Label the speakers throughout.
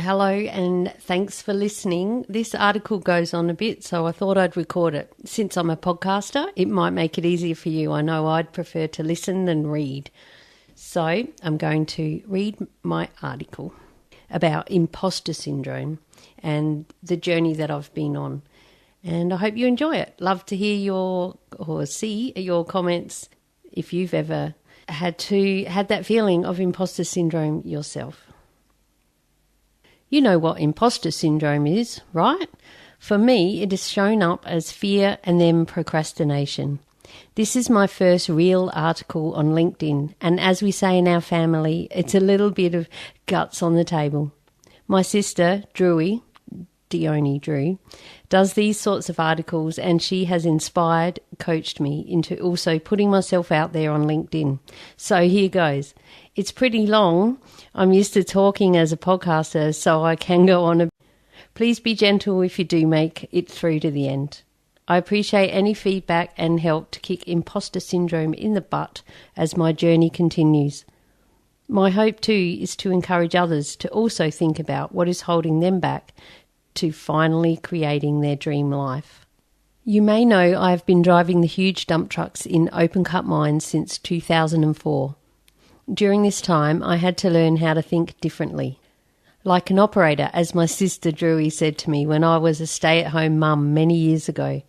Speaker 1: hello and thanks for listening. This article goes on a bit, so I thought I'd record it. Since I'm a podcaster, it might make it easier for you. I know I'd prefer to listen than read. So I'm going to read my article about imposter syndrome and the journey that I've been on. And I hope you enjoy it. Love to hear see your comments if you've ever had that feeling of imposter syndrome yourself. You know what imposter syndrome is, right? For me, it has shown up as fear and then procrastination. This is my first real article on LinkedIn, and as we say in our family, it's a little bit of guts on the table. My sister, Dione Drew, does these sorts of articles, and she has coached me into also putting myself out there on LinkedIn. So here goes. It's pretty long. I'm used to talking as a podcaster, so I can go on. Please be gentle if you do make it through to the end. I appreciate any feedback and help to kick imposter syndrome in the butt as my journey continues. My hope too is to encourage others to also think about what is holding them back to finally creating their dream life. You may know I have been driving the huge dump trucks in open cut mines since 2004. During this time, I had to learn how to think differently. Like an operator, as my sister Drewy said to me when I was a stay-at-home mum many years ago.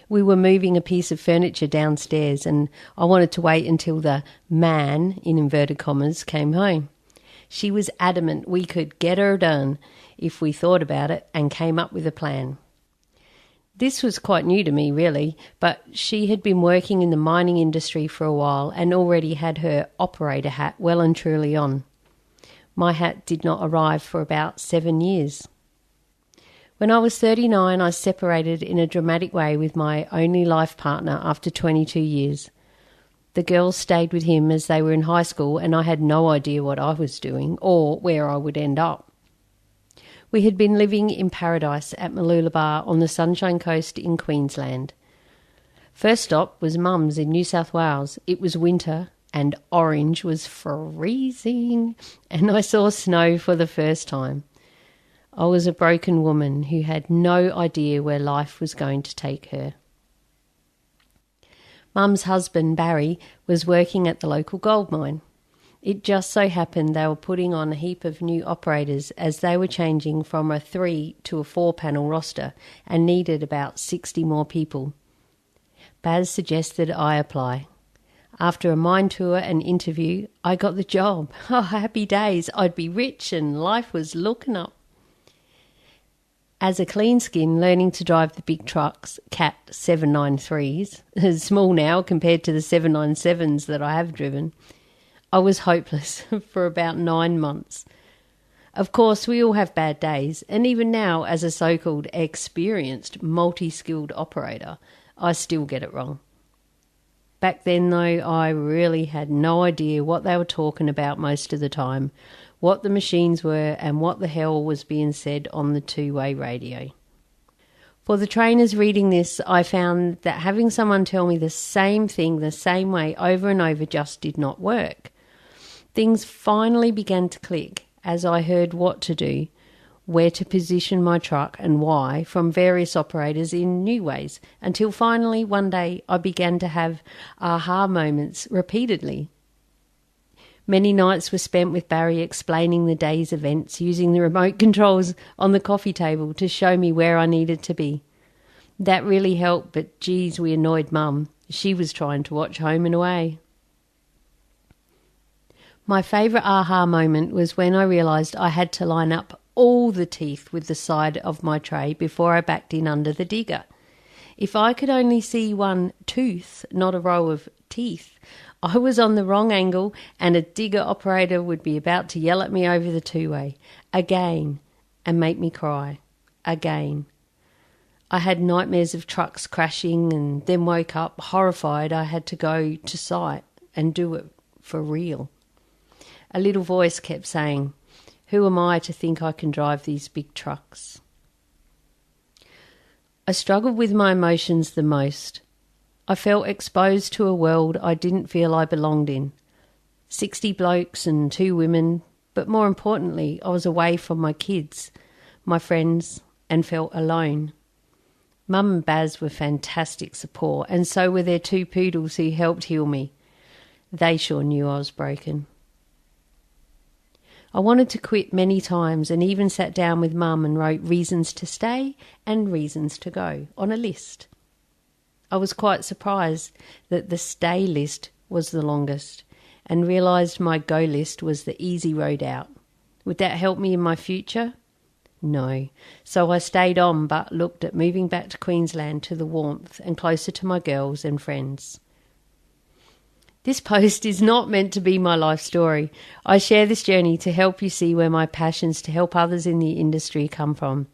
Speaker 1: We were moving a piece of furniture downstairs and I wanted to wait until the man, in inverted commas, came home. She was adamant we could get her done if we thought about it and came up with a plan. This was quite new to me, really, but she had been working in the mining industry for a while and already had her operator hat well and truly on. My hat did not arrive for about 7 years. When I was 39, I separated in a dramatic way with my only life partner after 22 years. The girls stayed with him as they were in high school, and I had no idea what I was doing or where I would end up. We had been living in paradise at Mooloolaba on the Sunshine Coast in Queensland. First stop was Mum's in New South Wales. It was winter and Orange was freezing, and I saw snow for the first time. I was a broken woman who had no idea where life was going to take her. Mum's husband, Barry, was working at the local gold mine. It just so happened they were putting on a heap of new operators as they were changing from a 3 to a 4-panel roster and needed about 60 more people. Baz suggested I apply. After a mine tour and interview, I got the job. Oh, happy days. I'd be rich and life was looking up. As a clean skin, learning to drive the big trucks, Cat 793s, small now compared to the 797s that I have driven, I was hopeless for about 9 months. Of course, we all have bad days, and even now, as a so-called experienced, multi-skilled operator, I still get it wrong. Back then, though, I really had no idea what they were talking about most of the time, what the machines were, and what the hell was being said on the two-way radio. For the trainers reading this, I found that having someone tell me the same thing the same way over and over just did not work. Things finally began to click as I heard what to do, where to position my truck and why from various operators in new ways, until finally one day I began to have aha moments repeatedly. Many nights were spent with Barry explaining the day's events, using the remote controls on the coffee table to show me where I needed to be. That really helped, but geez, we annoyed Mum. She was trying to watch Home and Away. My favourite aha moment was when I realised I had to line up all the teeth with the side of my tray before I backed in under the digger. If I could only see one tooth, not a row of teeth, I was on the wrong angle and a digger operator would be about to yell at me over the two-way again and make me cry again. I had nightmares of trucks crashing and then woke up horrified I had to go to site and do it for real. A little voice kept saying, "Who am I to think I can drive these big trucks?" I struggled with my emotions the most. I felt exposed to a world I didn't feel I belonged in. 60 blokes and 2 women, but more importantly, I was away from my kids, my friends, and felt alone. Mum and Baz were fantastic support, and so were their 2 poodles who helped heal me. They sure knew I was broken. I wanted to quit many times and even sat down with Mum and wrote reasons to stay and reasons to go on a list. I was quite surprised that the stay list was the longest and realised my go list was the easy road out. Would that help me in my future? No. So I stayed on but looked at moving back to Queensland to the warmth and closer to my girls and friends. This post is not meant to be my life story. I share this journey to help you see where my passions to help others in the industry come from,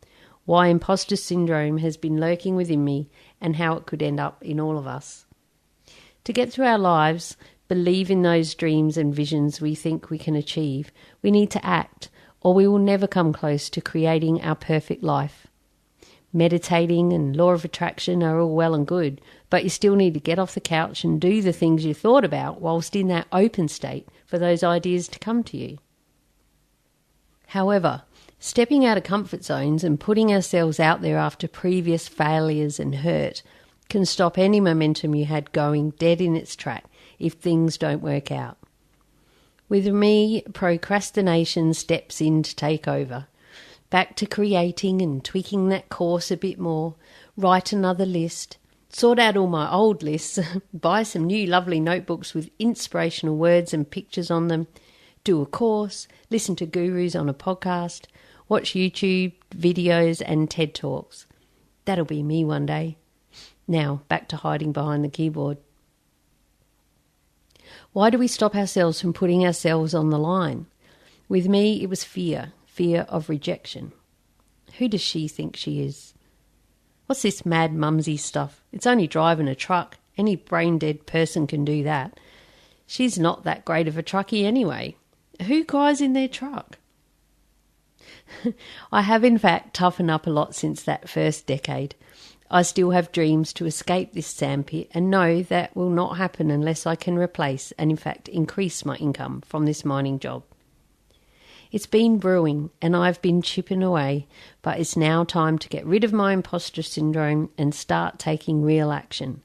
Speaker 1: why imposter syndrome has been lurking within me, and how it could end up in all of us. To get through our lives, believe in those dreams and visions we think we can achieve. We need to act, or we will never come close to creating our perfect life. Meditating and law of attraction are all well and good, but you still need to get off the couch and do the things you thought about whilst in that open state for those ideas to come to you. However, stepping out of comfort zones and putting ourselves out there after previous failures and hurt can stop any momentum you had going dead in its track if things don't work out. With me, procrastination steps in to take over. Back to creating and tweaking that course a bit more, write another list, sort out all my old lists, buy some new lovely notebooks with inspirational words and pictures on them, do a course, listen to gurus on a podcast, watch YouTube videos and TED Talks. That'll be me one day. Now, back to hiding behind the keyboard. Why do we stop ourselves from putting ourselves on the line? With me, it was fear of rejection. Who does she think she is? What's this mad mumsy stuff? It's only driving a truck. Any brain-dead person can do that. She's not that great of a truckie anyway. Who cries in their truck? I have in fact toughened up a lot since that first decade. I still have dreams to escape this sandpit and know that will not happen unless I can replace and in fact increase my income from this mining job. It's been brewing and I've been chipping away, but it's now time to get rid of my imposter syndrome and start taking real action.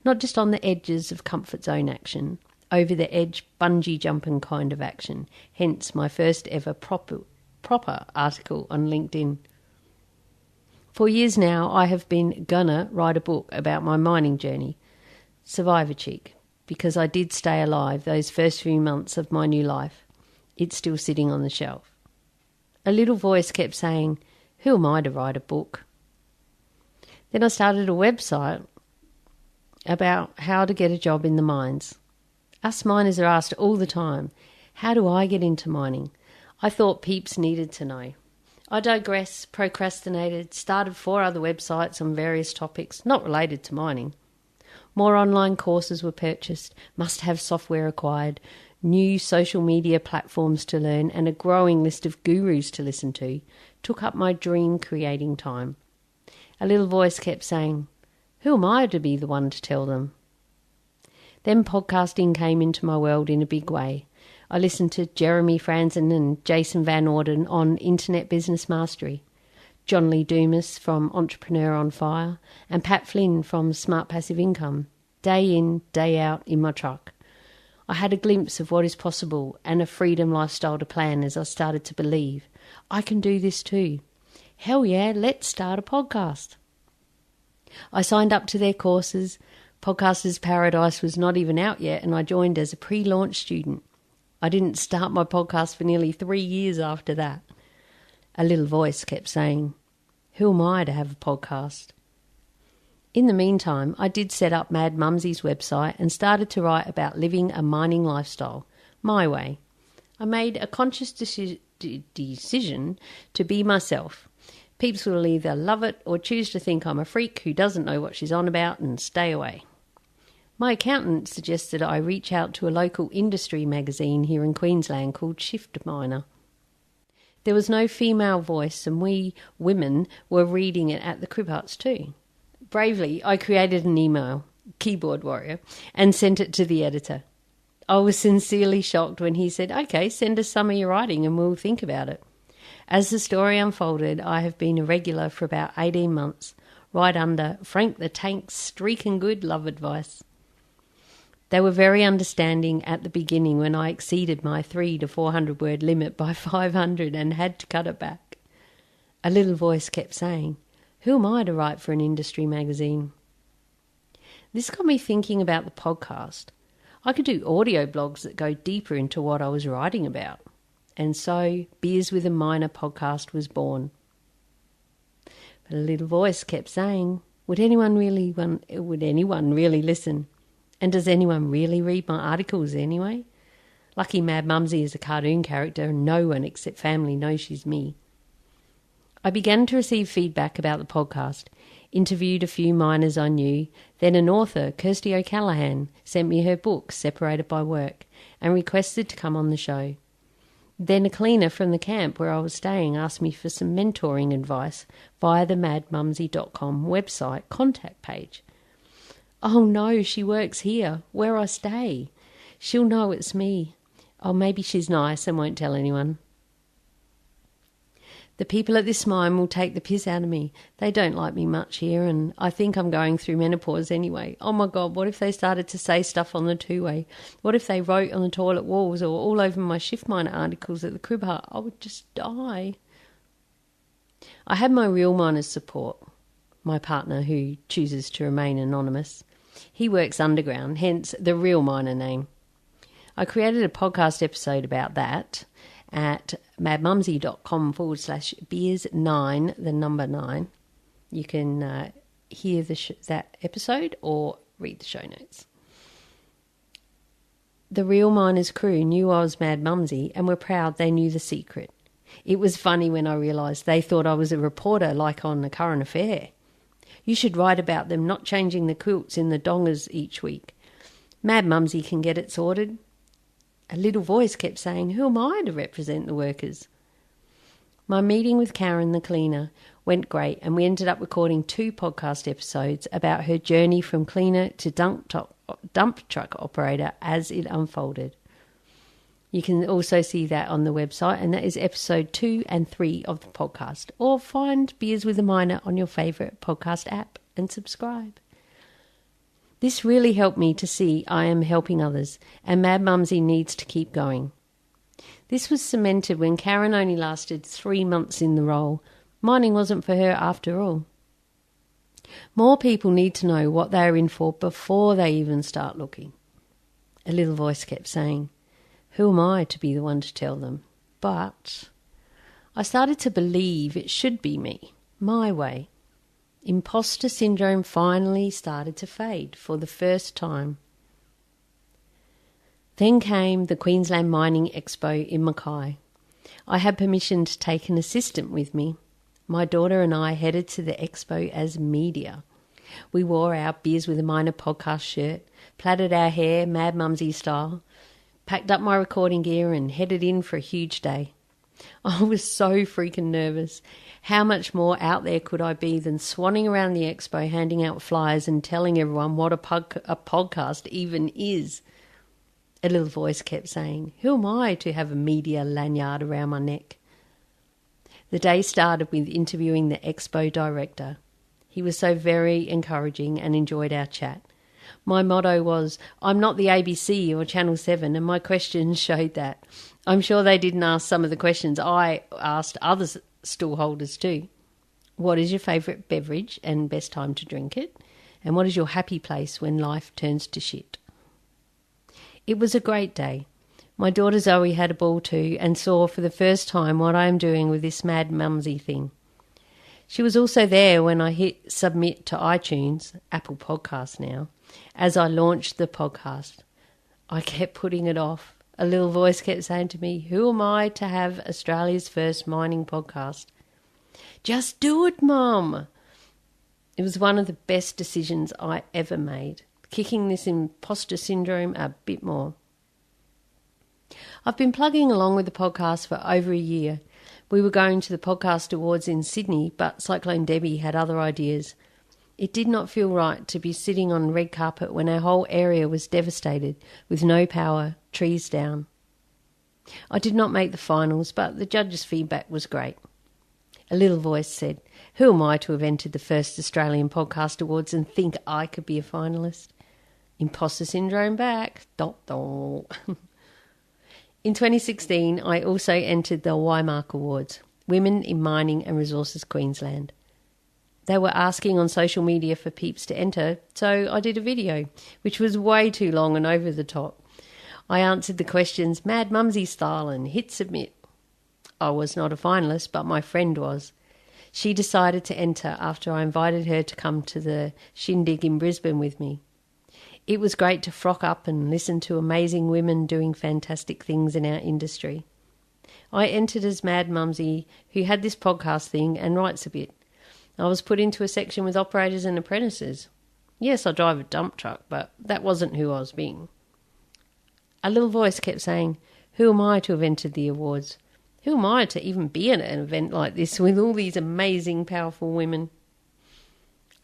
Speaker 1: Not just on the edges of comfort zone action, over the edge bungee jumping kind of action, hence my first ever proper article on LinkedIn. For years now, I have been gonna write a book about my mining journey, Survivor Chick, because I did stay alive those first few months of my new life. It's still sitting on the shelf. A little voice kept saying, "Who am I to write a book?" Then I started a website about how to get a job in the mines. Us miners are asked all the time, how do I get into mining? I thought peeps needed to know. I digressed, procrastinated, started 4 other websites on various topics not related to mining. More online courses were purchased, must-have software acquired, new social media platforms to learn, and a growing list of gurus to listen to took up my dream creating time. A little voice kept saying, "Who am I to be the one to tell them?" Then podcasting came into my world in a big way. I listened to Jeremy Franzen and Jason Van Orden on Internet Business Mastery, John Lee Dumas from Entrepreneur on Fire, and Pat Flynn from Smart Passive Income, day in, day out in my truck. I had a glimpse of what is possible and a freedom lifestyle to plan as I started to believe, I can do this too. Hell yeah, let's start a podcast. I signed up to their courses. Podcasters Paradise was not even out yet, and I joined as a pre-launch student. I didn't start my podcast for nearly 3 years after that. A little voice kept saying, "Who am I to have a podcast?" In the meantime, I did set up Mad Mumsy's website and started to write about living a mining lifestyle, my way. I made a conscious decision to be myself. Peeps will either love it or choose to think I'm a freak who doesn't know what she's on about and stay away. My accountant suggested I reach out to a local industry magazine here in Queensland called Shift Miner. There was no female voice and we women were reading it at the crib huts too. Bravely, I created an email, keyboard warrior, and sent it to the editor. I was sincerely shocked when he said, "Okay, send us some of your writing and we'll think about it." As the story unfolded, I have been a regular for about 18 months, right under Frank the Tank's streaking good love advice. They were very understanding at the beginning when I exceeded my 300 to 400 word limit by 500 and had to cut it back. A little voice kept saying, "Who am I to write for an industry magazine?" This got me thinking about the podcast. I could do audio blogs that go deeper into what I was writing about. And so Beers with a Minor podcast was born. But a little voice kept saying, would anyone really listen? And does anyone really read my articles anyway? Lucky Mad Mumsy is a cartoon character and no one except family knows she's me. I began to receive feedback about the podcast, interviewed a few miners I knew, then an author, Kirsty O'Callaghan, sent me her book, Separated by Work, and requested to come on the show. Then a cleaner from the camp where I was staying asked me for some mentoring advice via the madmumsy.com website contact page. Oh no, she works here, where I stay. She'll know it's me. Oh, maybe she's nice and won't tell anyone. The people at this mine will take the piss out of me. They don't like me much here, and I think I'm going through menopause anyway. Oh my God, what if they started to say stuff on the two-way? What if they wrote on the toilet walls or all over my shift miner articles at the crib hut? I would just die. I had my real miner's support, my partner who chooses to remain anonymous. He works underground, hence the real miner name. I created a podcast episode about that at madmumsy.com/beers9, the number 9. You can hear that episode or read the show notes. The real miners crew knew I was Mad Mumsy and were proud they knew the secret. It was funny when I realised they thought I was a reporter like on The Current Affair. You should write about them not changing the quilts in the dongas each week. Mad Mumsy can get it sorted. A little voice kept saying, who am I to represent the workers? My meeting with Karen, the cleaner, went great, and we ended up recording 2 podcast episodes about her journey from cleaner to dump truck operator as it unfolded. You can also see that on the website, and that is episode 2 and 3 of the podcast. Or find Beers with a Miner on your favourite podcast app and subscribe. This really helped me to see I am helping others, and Mad Mumsy needs to keep going. This was cemented when Karen only lasted 3 months in the role. Mining wasn't for her after all. More people need to know what they are in for before they even start looking. A little voice kept saying, who am I to be the one to tell them? But I started to believe it should be me, my way. Imposter syndrome finally started to fade for the first time. Then came the Queensland Mining Expo in Mackay. I had permission to take an assistant with me. My daughter and I headed to the expo as media. We wore our Beers with a Miner podcast shirt, plaited our hair Mad Mumsy style, packed up my recording gear and headed in for a huge day. I was so freaking nervous. How much more out there could I be than swanning around the expo handing out flyers and telling everyone what a podcast even is? A little voice kept saying, who am I to have a media lanyard around my neck? The day started with interviewing the expo director. He was so very encouraging and enjoyed our chat. My motto was, I'm not the ABC or Channel 7, and my questions showed that. I'm sure they didn't ask some of the questions I asked other stall holders too. What is your favourite beverage and best time to drink it? And what is your happy place when life turns to shit? It was a great day. My daughter Zoe had a ball too and saw for the first time what I am doing with this Mad Mumsy thing. She was also there when I hit submit to iTunes, Apple Podcasts now, as I launched the podcast. I kept putting it off. A little voice kept saying to me, who am I to have Australia's first mining podcast? Just do it, Mum. It was one of the best decisions I ever made, kicking this imposter syndrome a bit more. I've been plugging along with the podcast for over a year. We were going to the Podcast Awards in Sydney, but Cyclone Debbie had other ideas. It did not feel right to be sitting on red carpet when our whole area was devastated with no power, trees down. I did not make the finals, but the judges' feedback was great. A little voice said, "Who am I to have entered the first Australian Podcast Awards and think I could be a finalist? Imposter syndrome back. Dot, dot." In 2016, I also entered the Waimark Awards, Women in Mining and Resources Queensland. They were asking on social media for peeps to enter, so I did a video, which was way too long and over the top. I answered the questions Mad Mumsy style and hit submit. I was not a finalist, but my friend was. She decided to enter after I invited her to come to the shindig in Brisbane with me. It was great to frock up and listen to amazing women doing fantastic things in our industry. I entered as Mad Mumsy, who had this podcast thing and writes a bit. I was put into a section with operators and apprentices. Yes, I drive a dump truck, but that wasn't who I was being. A little voice kept saying, "Who am I to have entered the awards? Who am I to even be at an event like this with all these amazing, powerful women?"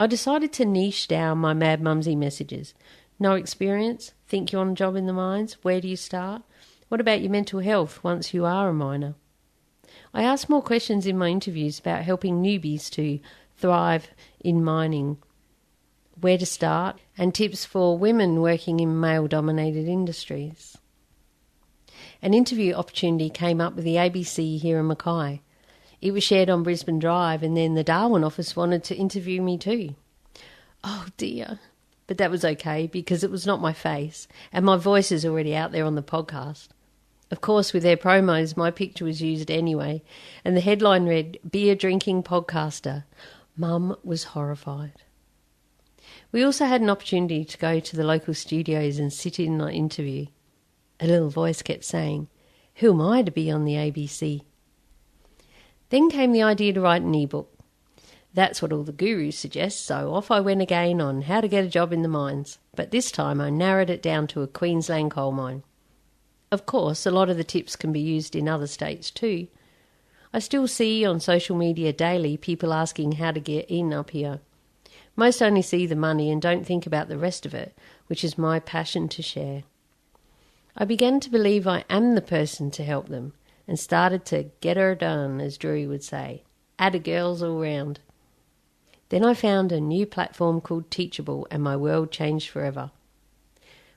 Speaker 1: I decided to niche down my Mad Mumsy messages. No experience? Think you're on a job in the mines? Where do you start? What about your mental health once you are a miner? I asked more questions in my interviews about helping newbies to thrive in mining, where to start, and tips for women working in male-dominated industries. An interview opportunity came up with the ABC here in Mackay. It was shared on Brisbane Drive, and then the Darwin office wanted to interview me too. Oh dear. But that was okay because it was not my face, and my voice is already out there on the podcast. Of course, with their promos, my picture was used anyway, and the headline read, "Beer Drinking Podcaster." Mum was horrified. We also had an opportunity to go to the local studios and sit in an interview. A little voice kept saying, "Who am I to be on the ABC?" Then came the idea to write an ebook. That's what all the gurus suggest, so off I went again on how to get a job in the mines, but this time I narrowed it down to a Queensland coal mine. Of course, a lot of the tips can be used in other states too. I still see on social media daily people asking how to get in up here. Most only see the money and don't think about the rest of it, which is my passion to share. I began to believe I am the person to help them and started to get her done, as Drury would say. Atta girls all round. Then I found a new platform called Teachable and my world changed forever.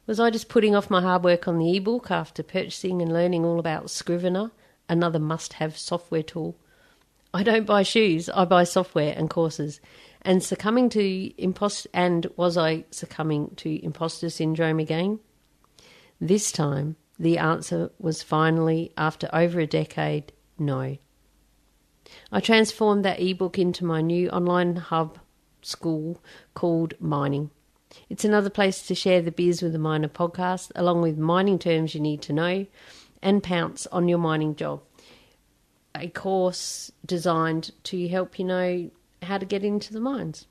Speaker 1: Was I just putting off my hard work on the ebook after purchasing and learning all about Scrivener, another must-have software tool? I don't buy shoes, I buy software and courses. And was I succumbing to imposter syndrome again? This time, the answer was finally, after over a decade, no. I transformed that ebook into my new online hub school called Mining. It's another place to share the Beers with a Miner podcast, along with mining terms you need to know and pounce on your mining job. A course designed to help you know how to get into the mines.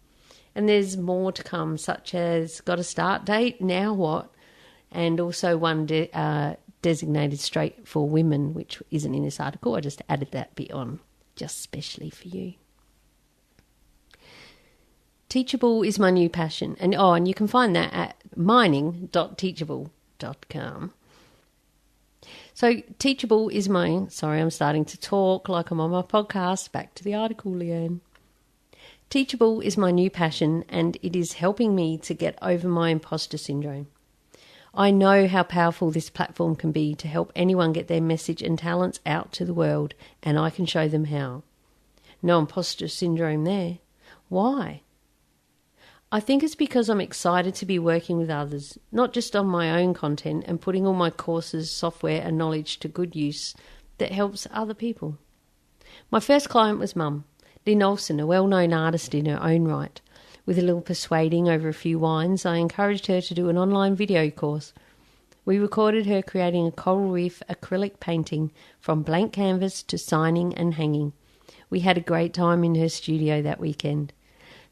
Speaker 1: And there's more to come, such as got a start date, now what? And also one designated straight for women, which isn't in this article. I just added that bit on, just specially for you. Teachable is my new passion. And you can find that at mining.teachable.com. So Teachable is I'm starting to talk like I'm on my podcast. Back to the article, Leanne. Teachable is my new passion and it is helping me to get over my imposter syndrome. I know how powerful this platform can be to help anyone get their message and talents out to the world, and I can show them how. No imposter syndrome there. Why? I think it's because I'm excited to be working with others, not just on my own content and putting all my courses, software and knowledge to good use that helps other people. My first client was Mum, Lynn Olsen, a well-known artist in her own right. With a little persuading over a few wines, I encouraged her to do an online video course. We recorded her creating a coral reef acrylic painting from blank canvas to signing and hanging. We had a great time in her studio that weekend.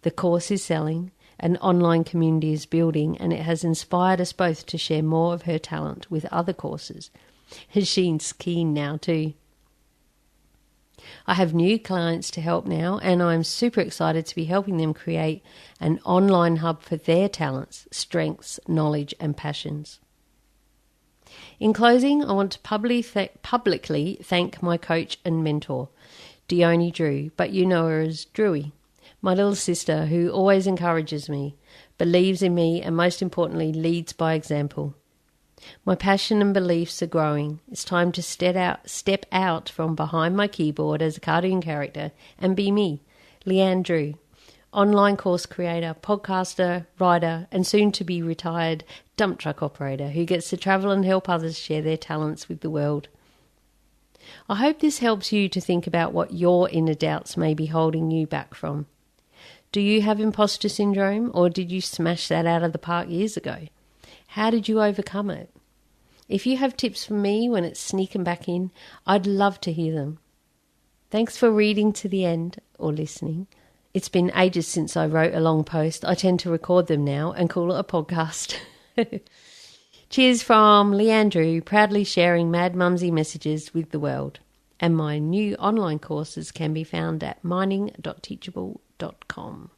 Speaker 1: The course is selling, an online community is building, and it has inspired us both to share more of her talent with other courses. She's keen now too. I have new clients to help now, and I'm super excited to be helping them create an online hub for their talents, strengths, knowledge, and passions. In closing, I want to publicly thank my coach and mentor, Dione Drew, but you know her as Drewy, my little sister who always encourages me, believes in me, and most importantly, leads by example. My passion and beliefs are growing. It's time to step out from behind my keyboard as a cartoon character and be me, Leanne Drew, online course creator, podcaster, writer, and soon-to-be retired dump truck operator who gets to travel and help others share their talents with the world. I hope this helps you to think about what your inner doubts may be holding you back from. Do you have imposter syndrome, or did you smash that out of the park years ago? How did you overcome it? If you have tips for me when it's sneaking back in, I'd love to hear them. Thanks for reading to the end or listening. It's been ages since I wrote a long post. I tend to record them now and call it a podcast. Cheers from Leanne Drew, proudly sharing Mad Mumsy messages with the world. And my new online courses can be found at mining.teachable.com.